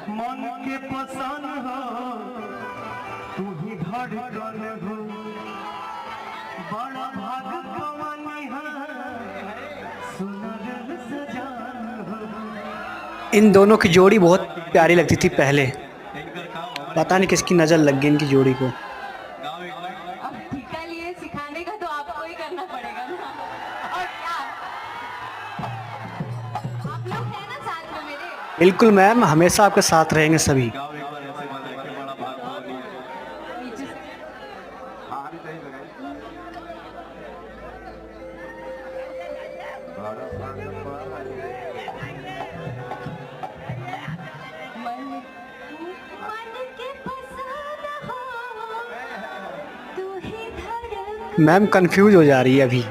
मन के पसंद हो तू ही धड़कन हो बड़ा भाग कमानी है सुनर सजान हो। इन दोनों की जोड़ी बहुत प्यारी लगती थी पहले, पता नहीं किसकी नज़र लग गई इनकी जोड़ी को। अब ठेका लिए सिखाने का तो आपको ही करना पड़ेगा ना। और क्या आप लोग हैं ना साथ में मेरे? बिल्कुल मैम, हमेशा आपके साथ रहेंगे सभी। नीचे से मन मन के पसंद हो तू ही धड़कन। मैम कंफ्यूज हो जा रही है अभी।